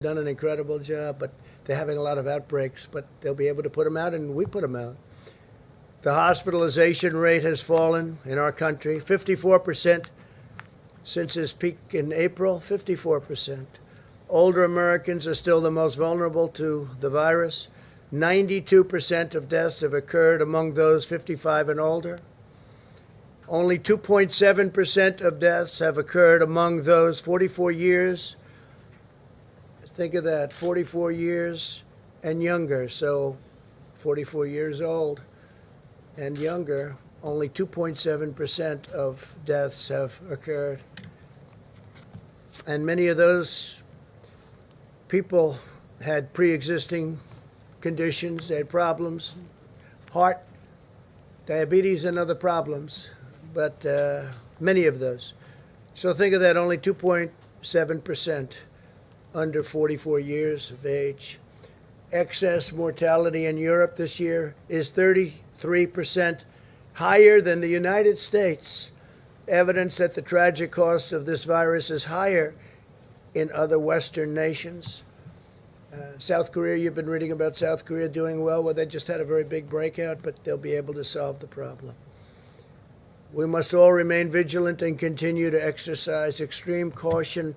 done an incredible job, but they're having a lot of outbreaks, but they'll be able to put them out, and we put them out. The hospitalization rate has fallen in our country, 54% since its peak in April, 54%. Older Americans are still the most vulnerable to the virus. 92% of deaths have occurred among those 55 and older. Only 2.7% of deaths have occurred among those 44 years. Think of that, 44 years and younger. So 44 years old and younger, only 2.7% of deaths have occurred. And many of those people had pre-existing conditions, they had problems, heart, diabetes, and other problems, but many of those. So think of that, only 2.7% under 44 years of age. Excess mortality in Europe this year is 33% higher than the United States. Evidence that the tragic cost of this virus is higher in other Western nations. South Korea, you've been reading about South Korea doing well. Well, they just had a very big breakout, but they'll be able to solve the problem. We must all remain vigilant and continue to exercise extreme caution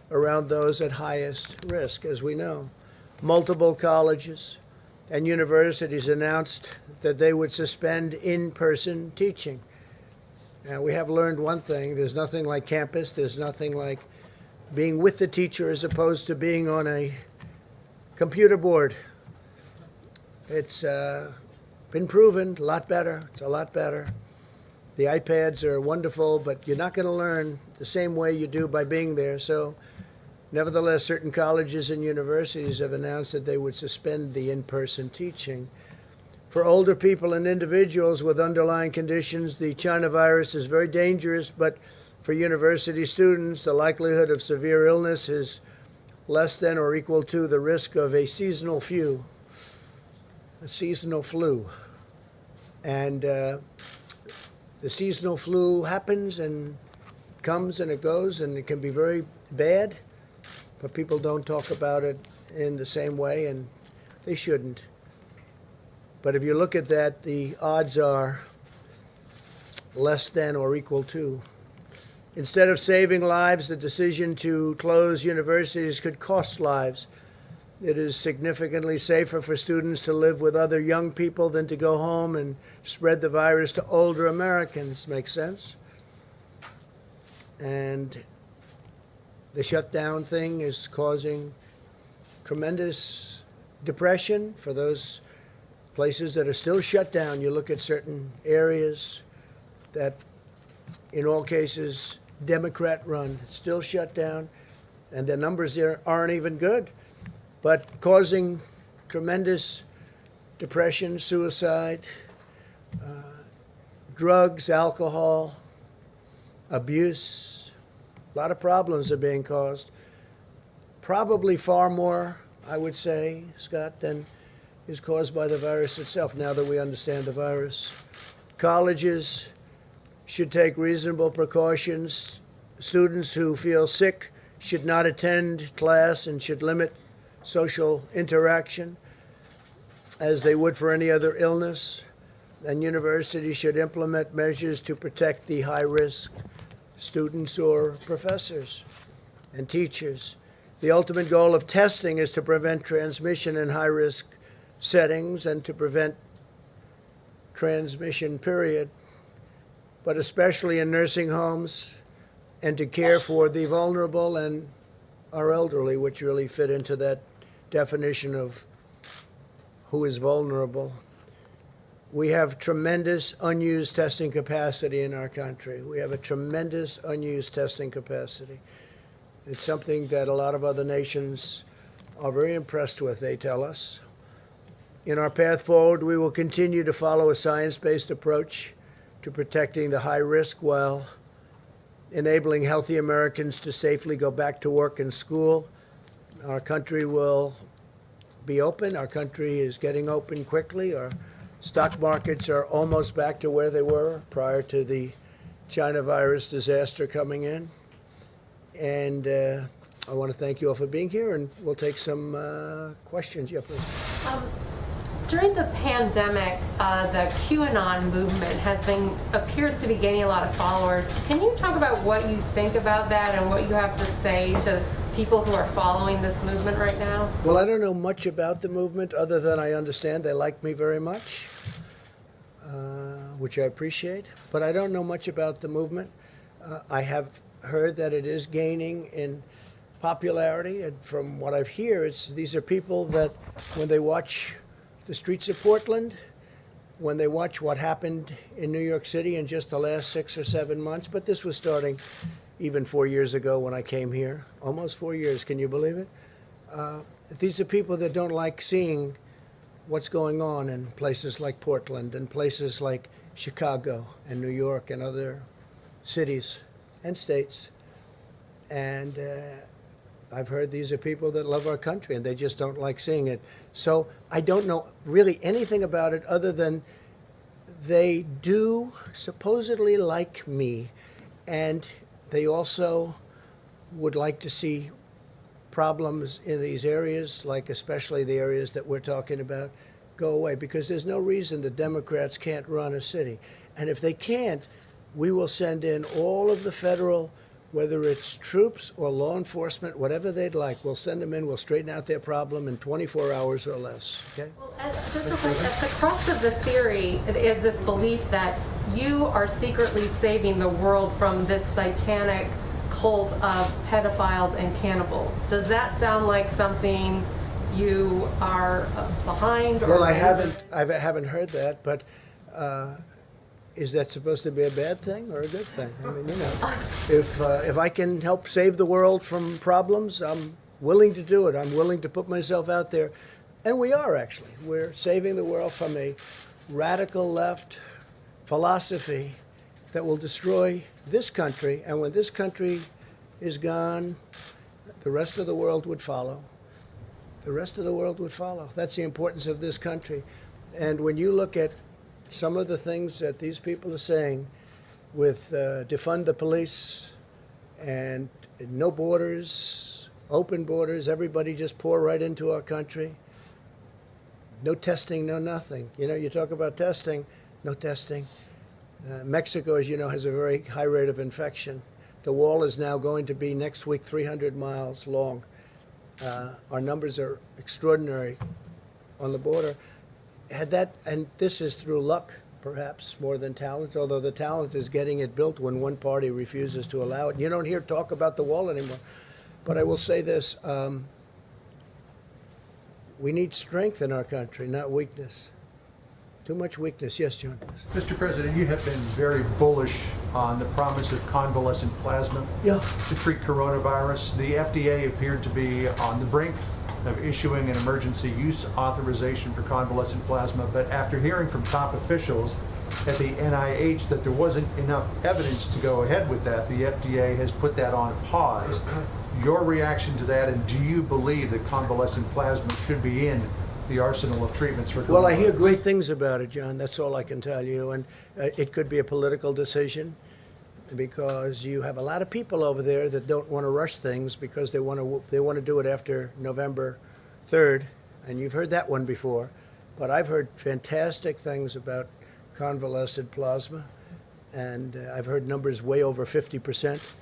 around those at highest risk. As we know, multiple colleges and universities announced that they would suspend in-person teaching. Now, we have learned one thing. There's nothing like campus. There's nothing like being with the teacher as opposed to being on a computer board. It's been proven a lot better. It's a lot better. The iPads are wonderful, but you're not going to learn the same way you do by being there. So nevertheless, certain colleges and universities have announced that they would suspend the in-person teaching. For older people and individuals with underlying conditions, the China virus is very dangerous, but for university students, the likelihood of severe illness is less than or equal to the risk of a seasonal flu. And the seasonal flu happens and comes and it goes, and it can be very bad, but people don't talk about it in the same way, and they shouldn't. But if you look at that, the odds are less than or equal to. Instead of saving lives, the decision to close universities could cost lives. It is significantly safer for students to live with other young people than to go home and spread the virus to older Americans. Make sense? And the shutdown thing is causing tremendous depression for those places that are still shut down. You look at certain areas that, in all cases, Democrat-run, still shut down, and the numbers there aren't even good, but causing tremendous depression, suicide, drugs, alcohol, abuse. A lot of problems are being caused. Probably far more, I would say, Scott, than is caused by the virus itself, now that we understand the virus. Colleges should take reasonable precautions. Students who feel sick should not attend class and should limit social interaction as they would for any other illness. And universities should implement measures to protect the high-risk students or professors and teachers. The ultimate goal of testing is to prevent transmission in high-risk settings and to prevent transmission, period, but especially in nursing homes, and to care for the vulnerable and our elderly, which really fit into that definition of who is vulnerable. We have tremendous unused testing capacity in our country. We have a tremendous unused testing capacity. It's something that a lot of other nations are very impressed with, they tell us. In our path forward, we will continue to follow a science-based approach to protecting the high risk while enabling healthy Americans to safely go back to work and school. Our country will be open. Our country is getting open quickly. Our stock markets are almost back to where they were prior to the China virus disaster coming in. And I want to thank you all for being here, and we'll take some questions. Yeah, please. During the pandemic, the QAnon movement appears to be gaining a lot of followers. Can you talk about what you think about that and what you have to say to people who are following this movement right now? Well, I don't know much about the movement other than I understand they like me very much, which I appreciate. But I don't know much about the movement. I have heard that it is gaining in popularity, and from what I've heard, these are people that when they watch the streets of Portland, when they watch what happened in New York City in just the last 6 or 7 months, but this was starting even 4 years ago when I came here, almost 4 years, can you believe it? These are people that don't like seeing what's going on in places like Portland and places like Chicago and New York and other cities and states. And I've heard these are people that love our country and they just don't like seeing it. So I don't know really anything about it other than they do supposedly like me, and they also would like to see problems in these areas, like especially the areas that we're talking about, go away, because there's no reason the Democrats can't run a city. And if they can't, we will send in all of the federal, whether it's troops or law enforcement, whatever they'd like, we'll send them in, we'll straighten out their problem in 24 hours or less, okay? Well, at the crux of the theory is this belief that you are secretly saving the world from this satanic cult of pedophiles and cannibals. Does that sound like something you are behind? Or Well, I haven't heard that, but is that supposed to be a bad thing or a good thing? I mean, you know, if I can help save the world from problems, I'm willing to do it. I'm willing to put myself out there, and we are actually. We're saving the world from a radical left philosophy that will destroy this country, and when this country is gone, the rest of the world would follow. The rest of the world would follow. That's the importance of this country. And when you look at some of the things that these people are saying with defund the police and no borders, open borders, everybody just pour right into our country. No testing, no nothing. You know, you talk about testing, no testing. Mexico, as you know, has a very high rate of infection. The wall is now going to be next week 300 miles long. Our numbers are extraordinary on the border. Had that, and this is through luck, perhaps, more than talent, although the talent is getting it built when one party refuses to allow it. You don't hear talk about the wall anymore. But I will say this, we need strength in our country, not weakness. Too much weakness. Yes, John. Mr. President, you have been very bullish on the promise of convalescent plasma to treat coronavirus. The FDA appeared to be on the brink of issuing an emergency use authorization for convalescent plasma, but after hearing from top officials at the NIH that there wasn't enough evidence to go ahead with that, the FDA has put that on pause. Your reaction to that, and do you believe that convalescent plasma should be in the arsenal of treatments for coronavirus? Well, I hear great things about it, John. That's all I can tell you. And it could be a political decision because you have a lot of people over there that don't want to rush things because they want to do it after November 3rd. And you've heard that one before. But I've heard fantastic things about convalescent plasma. And I've heard numbers way over 50%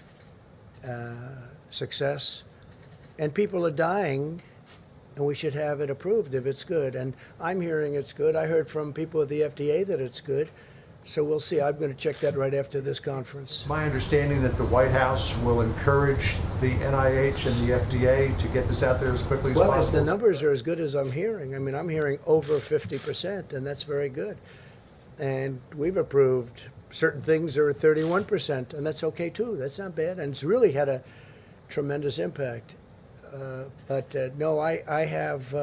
success. And people are dying, and we should have it approved if it's good. And I'm hearing it's good. I heard from people at the FDA that it's good. So we'll see. I'm going to check that right after this conference. My understanding that the White House will encourage the NIH and the FDA to get this out there as quickly as possible. possible. Well, the numbers are as good as I'm hearing. I mean, I'm hearing over 50%, and that's very good. And we've approved certain things are at 31%, and that's okay too. That's not bad, and it's really had a tremendous impact. No, I have,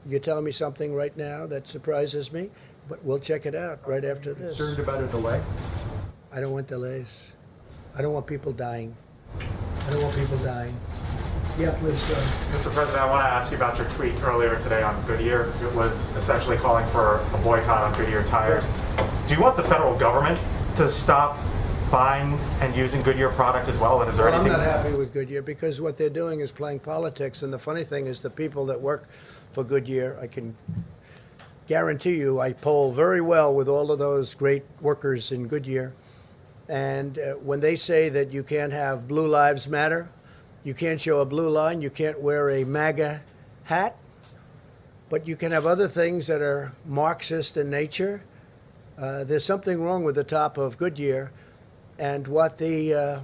you're telling me something right now that surprises me, but we'll check it out right after this. Concerned about a delay? I don't want delays. I don't want people dying. I don't want people dying. Yeah, please go ahead. Mr. President, I want to ask you about your tweet earlier today on Goodyear. It was essentially calling for a boycott on Goodyear tires. Do you want the federal government to stop buying and using Goodyear product as well? And is there Well, I'm anything? not happy with Goodyear because what they're doing is playing politics. And the funny thing is the people that work for Goodyear, I can guarantee you, I poll very well with all of those great workers in Goodyear. And when they say that you can't have Blue Lives Matter, you can't show a blue line, you can't wear a MAGA hat, but you can have other things that are Marxist in nature. There's something wrong with the top of Goodyear. And what the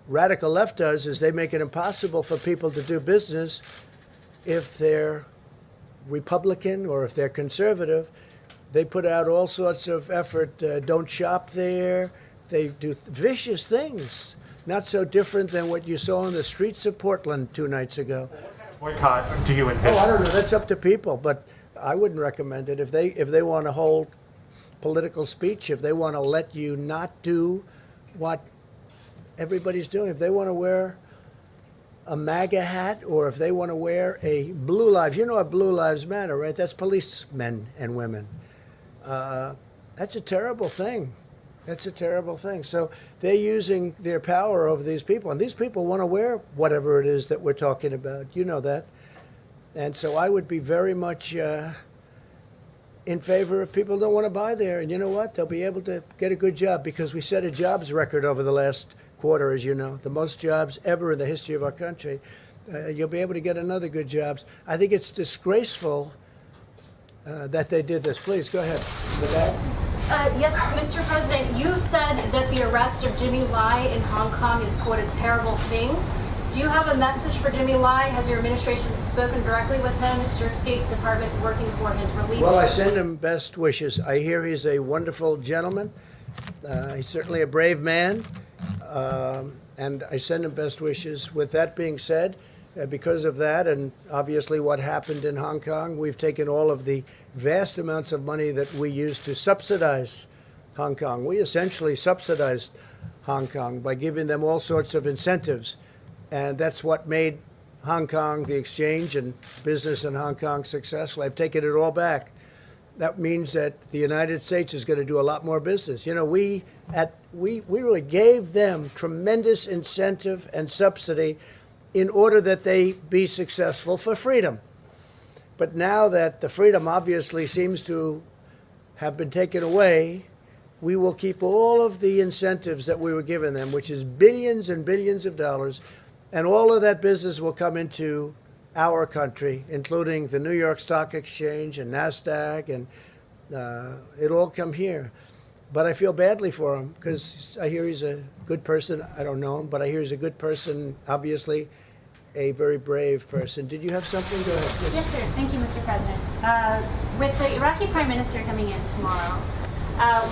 radical left does is they make it impossible for people to do business if they're Republican or if they're conservative. They put out all sorts of effort, don't shop there. They do vicious things, not so different than what you saw on the streets of Portland 2 nights ago. Boycott do you envision? Oh, I don't know. That's up to people, but I wouldn't recommend it. If they want to hold political speech, if they want to let you not do what everybody's doing, if they want to wear a MAGA hat or if they want to wear a Blue Lives, you know what Blue Lives Matter, right? That's policemen and women. That's a terrible thing. That's a terrible thing. So they're using their power over these people, and these people want to wear whatever it is that we're talking about. You know that. And so I would be very much in favor if people don't want to buy there. And you know what? They'll be able to get a good job because we set a jobs record over the last quarter, as you know, the most jobs ever in the history of our country. You'll be able to get another good jobs. I think it's disgraceful that they did this. Please, go ahead. The back. Yes, Mr. President, you've said that the arrest of Jimmy Lai in Hong Kong is, quote, a terrible thing. Do you have a message for Jimmy Lai? Has your administration spoken directly with him? Is your State Department working for his release? Well, I send him best wishes. I hear he's a wonderful gentleman. He's certainly a brave man, and I send him best wishes. With that being said, because of that and obviously what happened in Hong Kong, we've taken all of the vast amounts of money that we used to subsidize Hong Kong. We essentially subsidized Hong Kong by giving them all sorts of incentives. And that's what made Hong Kong, the exchange and business in Hong Kong successful. I've taken it all back. That means that the United States is going to do a lot more business. You know, we really gave them tremendous incentive and subsidy in order that they be successful for freedom. But now that the freedom obviously seems to have been taken away, we will keep all of the incentives that we were giving them, which is billions and billions of dollars, and all of that business will come into our country, including the New York Stock Exchange and NASDAQ, and it'll all come here. But I feel badly for him because I hear he's a good person. I don't know him, but I hear he's a good person, obviously a very brave person. Did you have something? Go ahead. Yes, sir. Thank you, Mr. President. With the Iraqi Prime Minister coming in tomorrow,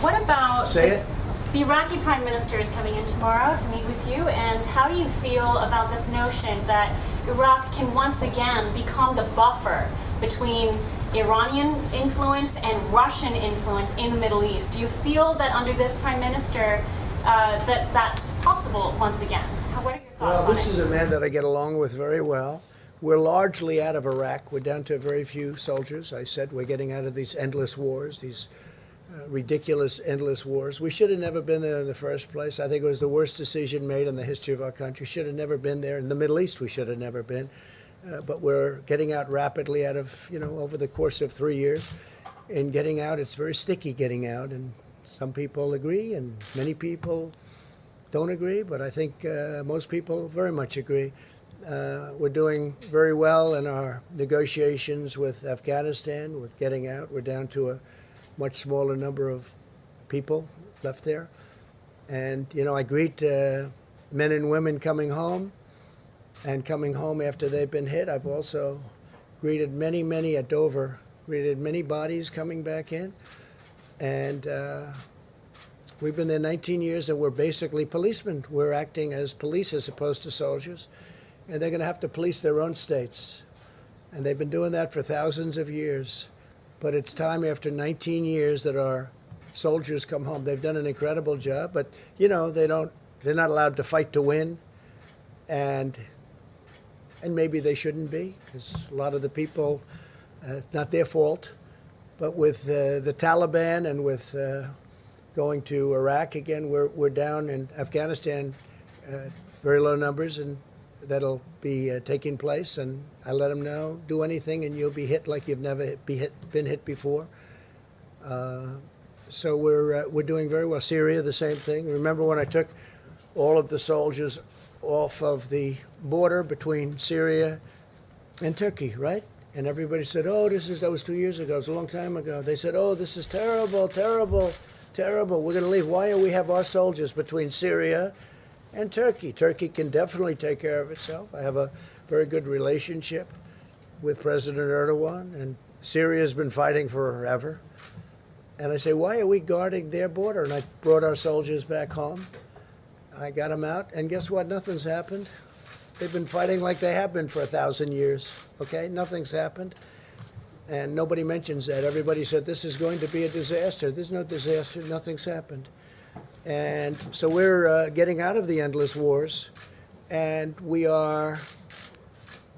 what about Say this? The Iraqi Prime Minister is coming in tomorrow to meet with you, and how do you feel about this notion that Iraq can once again become the buffer between Iranian influence and Russian influence in the Middle East? Do you feel that under this Prime Minister that that's possible once again? What are your thoughts Well, on this it? is a man that I get along with very well. We're largely out of Iraq. We're down to very few soldiers. I said we're getting out of these endless wars, these ridiculous endless wars. We should have never been there in the first place. I think it was the worst decision made in the history of our country. Should have never been there. In the Middle East, we should have never been. But we're getting out rapidly out of, over the course of 3 years. In getting out, it's very sticky getting out. And some people agree and many people don't agree. But I think most people very much agree. We're doing very well in our negotiations with Afghanistan. With getting out, we're down to a much smaller number of people left there. And, I greet men and women coming home and coming home after they've been hit. I've also greeted many at Dover, greeted many bodies coming back in. And we've been there 19 years and we're basically policemen. We're acting as police as opposed to soldiers. And they're going to have to police their own states. And they've been doing that for thousands of years. But it's time after 19 years that our soldiers come home. They've done an incredible job, but they're not allowed to fight to win, and maybe they shouldn't be, because a lot of the people, it's not their fault. But with the Taliban and with going to Iraq. Again, we're down in Afghanistan, very low numbers, and that'll be taking place. And I let them know, do anything and you'll be hit like you've never been hit before. So we're doing very well. Syria, the same thing. Remember when I took all of the soldiers off of the border between Syria and Turkey, right? And everybody said, oh, that was 2 years ago. It was a long time ago. They said, oh, this is terrible, terrible, terrible. We're going to leave. Why do we have our soldiers between Syria and Turkey? Turkey can definitely take care of itself. I have a very good relationship with President Erdogan, and Syria has been fighting forever. And I say, why are we guarding their border? And I brought our soldiers back home. I got them out, and guess what? Nothing's happened. They've been fighting like they have been for 1,000 years, okay? Nothing's happened. And nobody mentions that. Everybody said, this is going to be a disaster. There's no disaster. Nothing's happened. And so we're getting out of the endless wars, and we are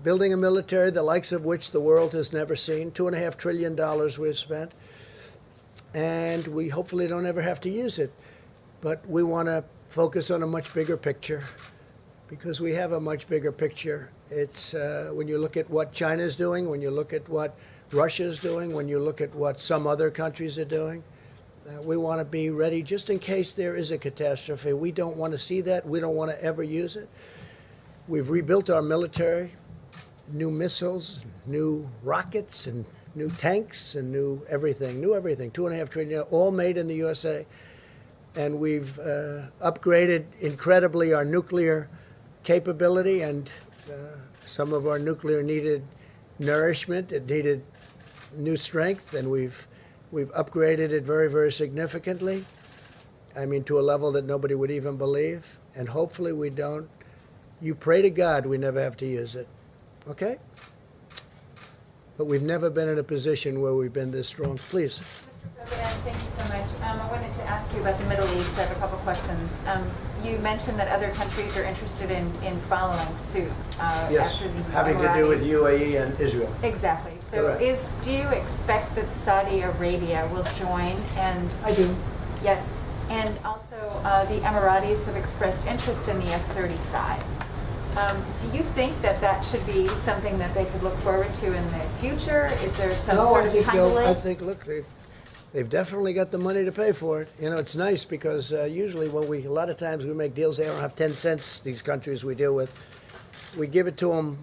building a military the likes of which the world has never seen. $2.5 trillion we've spent, and we hopefully don't ever have to use it. But we want to focus on a much bigger picture, because we have a much bigger picture. It's when you look at what China's doing, when you look at what Russia's doing, when you look at what some other countries are doing, we want to be ready just in case there is a catastrophe. We don't want to see that. We don't want to ever use it. We've rebuilt our military, new missiles, new rockets, and new tanks, and new everything, $2.5 trillion, all made in the USA. And we've upgraded incredibly our nuclear capability, and some of our nuclear needed nourishment. It needed new strength, and we've upgraded it very, very significantly. I mean, to a level that nobody would even believe. And hopefully we don't. You pray to God we never have to use it, okay? But we've never been in a position where we've been this strong. Please. President, thank you so much. I wanted to ask you about the Middle East. I have a couple questions. You mentioned that other countries are interested in following suit Yes, after the having to do with Emiratis. UAE and Israel. Exactly. So Correct. do you expect that Saudi Arabia will join? And I do. yes. And also the Emiratis have expressed interest in the F-35. Do you think that that should be something that they could look forward to in the future? Is there some sort of time delay? I think, look, they've definitely got the money to pay for it. You know, it's nice because usually a lot of times we make deals, they don't have 10 cents, these countries we deal with. We give it to them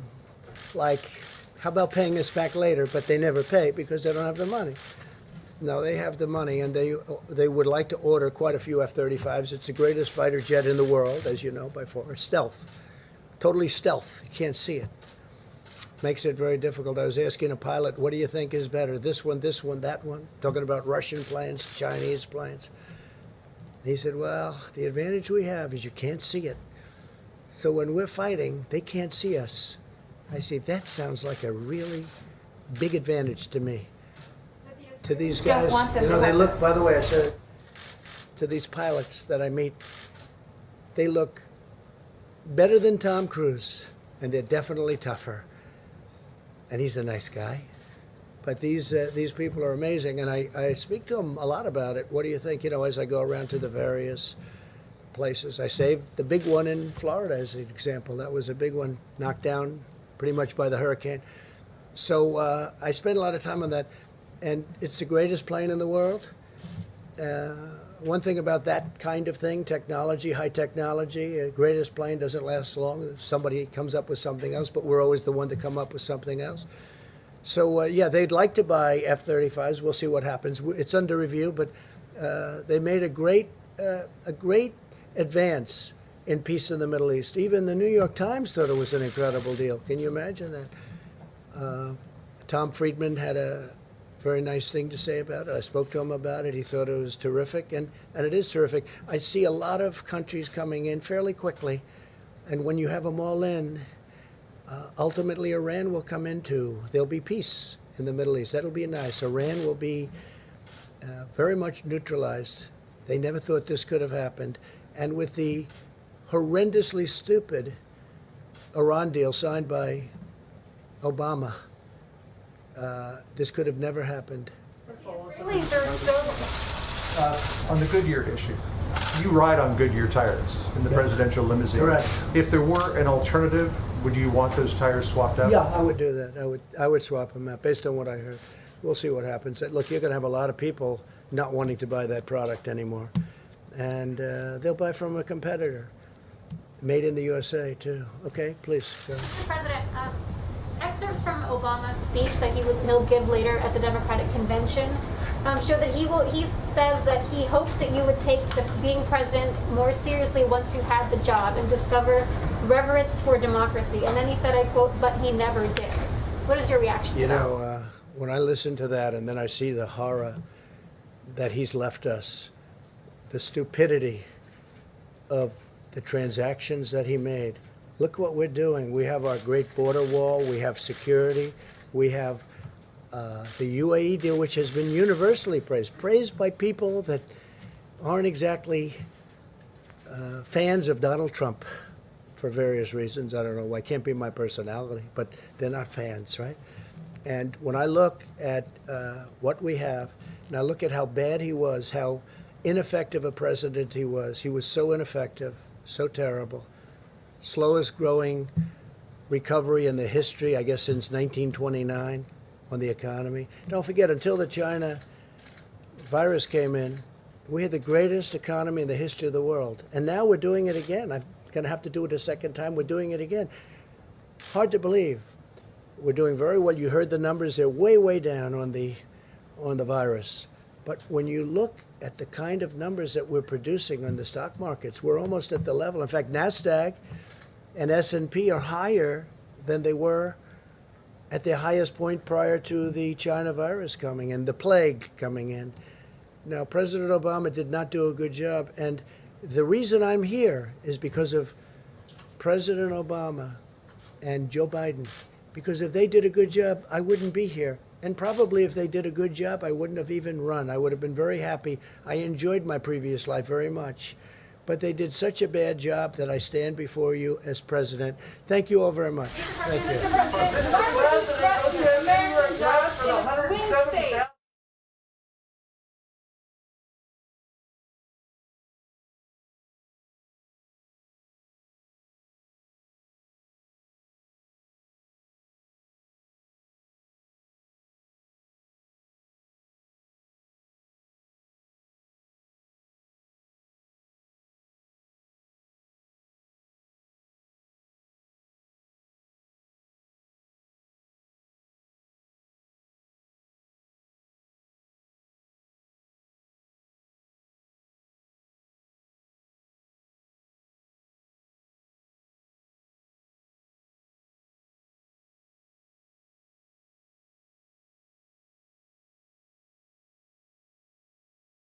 like, how about paying us back later? But they never pay because they don't have the money. No, they have the money, and they would like to order quite a few F-35s. It's the greatest fighter jet in the world, as you know, by far. Stealth. Totally stealth. You can't see it. Makes it very difficult. I was asking a pilot, what do you think is better, this one, that one? Talking about Russian planes, Chinese planes. He said, well, the advantage we have is you can't see it. So when we're fighting, they can't see us. I say, that sounds like a really big advantage to me. To these Don't guys, want them you know, to they have look, by the way, I said, to these pilots that I meet, they look better than Tom Cruise, and they're definitely tougher. And he's a nice guy. But these people are amazing, and I speak to them a lot about it. What do you think, you know, as I go around to the various places? I saved the big one in Florida as an example. That was a big one, knocked down pretty much by the hurricane. So I spend a lot of time on that, and it's the greatest plane in the world. One thing about that kind of thing, technology, high technology, the greatest plane doesn't last long. Somebody comes up with something else, but we're always the one to come up with something else. So, yeah, they'd like to buy F-35s. We'll see what happens. It's under review, but they made a great advance in peace in the Middle East. Even the New York Times thought it was an incredible deal. Can you imagine that? Tom Friedman had a very nice thing to say about it. I spoke to him about it. He thought it was terrific, and it is terrific. I see a lot of countries coming in fairly quickly, and when you have them all in, ultimately Iran will come into. There'll be peace in the Middle East. That'll be nice. Iran will be very much neutralized. They never thought this could have happened. And with the horrendously stupid Iran deal signed by Obama, this could have never happened. Israelis are so On the Goodyear issue, you ride on Goodyear tires in the Yeah. presidential limousine. Correct. If there were an alternative, would you want those tires swapped out? Yeah, I would do that. I would swap them out based on what I heard. We'll see what happens. Look, you're going to have a lot of people not wanting to buy that product anymore, and they'll buy from a competitor, made in the USA too. Okay, please. Go. Mr. President, excerpts from Obama's speech that he'll give later at the Democratic convention show that he says that he hoped that you would take being president more seriously once you had the job and discover reverence for democracy. And then he said, I quote, "but he never did." What is your reaction to that? When I listen to that and then I see the horror that he's left us, the stupidity of the transactions that he made. Look what we're doing. We have our great border wall. We have security. We have the UAE deal, which has been universally praised by people that aren't exactly fans of Donald Trump for various reasons. I don't know why. It can't be my personality, but they're not fans, right? And when I look at what we have, and I look at how bad he was, how ineffective a president he was so ineffective, so terrible, slowest growing recovery in the history, I guess, since 1929 on the economy. Don't forget, until the China virus came in, we had the greatest economy in the history of the world. And now we're doing it again. I'm going to have to do it a second time. We're doing it again. Hard to believe. We're doing very well. You heard the numbers. They're way, way down on the virus. But when you look at the kind of numbers that we're producing on the stock markets, we're almost at the level. In fact, NASDAQ and S&P are higher than they were at their highest point prior to the China virus coming and the plague coming in. Now, President Obama did not do a good job. And the reason I'm here is because of President Obama and Joe Biden. Because if they did a good job, I wouldn't be here. And probably if they did a good job, I wouldn't have even run. I would have been very happy. I enjoyed my previous life very much. But they did such a bad job that I stand before you as president. Thank you all very much. Thank you.